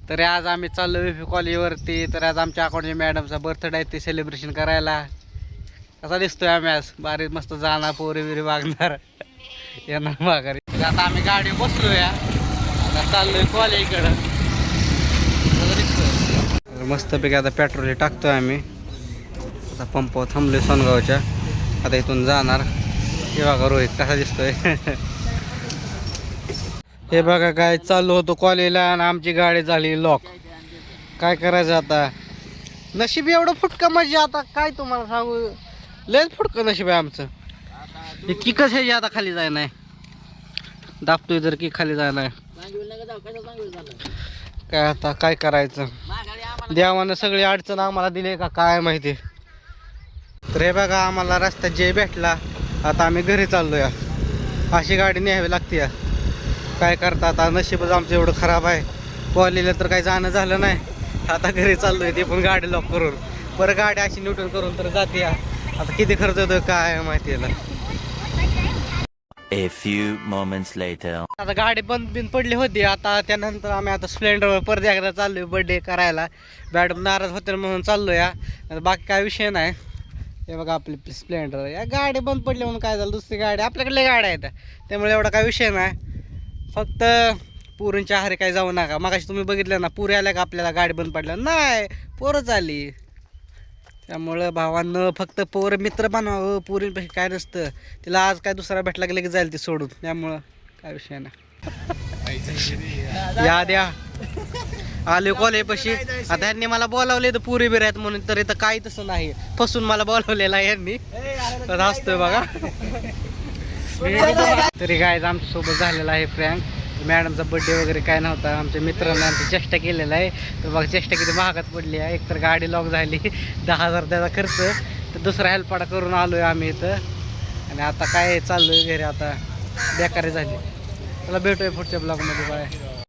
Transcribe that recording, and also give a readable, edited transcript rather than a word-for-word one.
तर आज आम्ही चाललो विफी कॉलेजवरती. तर आज आमच्या अकाउंटच्या मॅडमचा बर्थडे आहे ते सेलिब्रेशन करायला. कसा दिसतोय आम्ही आज बारी मस्त जाणार पोरी बिरी वागणार येणार माघारी. तर आता आम्ही गाडी बसलो या आता चाललोय कॉलेजकडं. मस्तपैकी आता पेट्रोल टाकतोय आम्ही. आता पंपावर थांबलोय सोनगावच्या. आता इथून जाणार. हे बघा रोहित कसा दिसतोय. हे बघा काय चाललो होतो कॉलेजला आणि आमची गाडी झाली लॉक. काय करायचं आता. नशीब एवढं फुटका म्हणजे आता काय तुम्हाला सांगू. लयच फुटकं नशीब आहे आमचं. हे की कशाची आता खाली जाय नाही दाबतोय जर की खाली जाय नाही. काय आता काय करायचं. देवानं सगळी अडचण आम्हाला दिली का काय माहिती. तर हे बघा आम्हाला रस्त्यात जे भेटला. आता आम्ही घरी चाललोय. अशी गाडी न्यावी लागते. काय करता आता नशीबच आमचं एवढं खराब आहे. कॉलेजला तर काही जाणं झालं नाही. आता घरी चाललोय ते पण गाडी लॉक करून. बरं गाडी अशी न्यूट्रल करून तर जाते. आता किती खर्च होतो काय माहिती याला. A few moments later. आता गाडी बंद पडली होती. आता त्यानंतर आम्ही आता स्प्लेंडरवर परत एकदा चाललोय बर्थडे करायला. मॅडम नाराज होते म्हणून चाललो या. बाकी काय विषय नाही. हे बघा आपली स्प्लेंडर. या गाडी बंद पडली म्हणून काय झालं. दुसरी गाडी आपल्याकडे गाड्या आहेत त्यामुळे एवढा काय विषय नाही. फक्त पुरींच्या आहारी काही जाऊ नका. मगाशी तुम्ही बघितलं ना पुरी आल्या का आपल्याला गाडी बंद पडल्या नाही पोरच आली. त्यामुळं भावांनं फक्त पोर मित्र बनवावं. पुरींपाशी काय नसतं. तिला आज काय दुसरा भेटला की लगेच जाईल ती सोडून. त्यामुळं काय विषय नाही. या द्या आले कॉलेजपाशी. आता ह्यांनी मला बोलावले तर पुरी बिर आहेत म्हणून. तर इथं काही तसं नाही. फसून मला बोलावलेलं आहे यांनी. तर हसतोय बघा. तरी काय आमच्या सोबत झालेला आहे प्रँक. मॅडमचा बर्थडे वगैरे काय नव्हता. आमच्या मित्रांनी आमची चेष्टा केलेला आहे. तर बघा चेष्टा किती महागात पडली आहे. एकतर गाडी लॉक झाली 10,000 त्याचा खर्च. तर दुसरा हेल्पाडा करून आलो आहे आम्ही इथं. आणि आता काय चाललो आहे घरी. आता बेकारी झाली. चला भेटूया पुढच्या ब्लॉगमध्ये. बाय.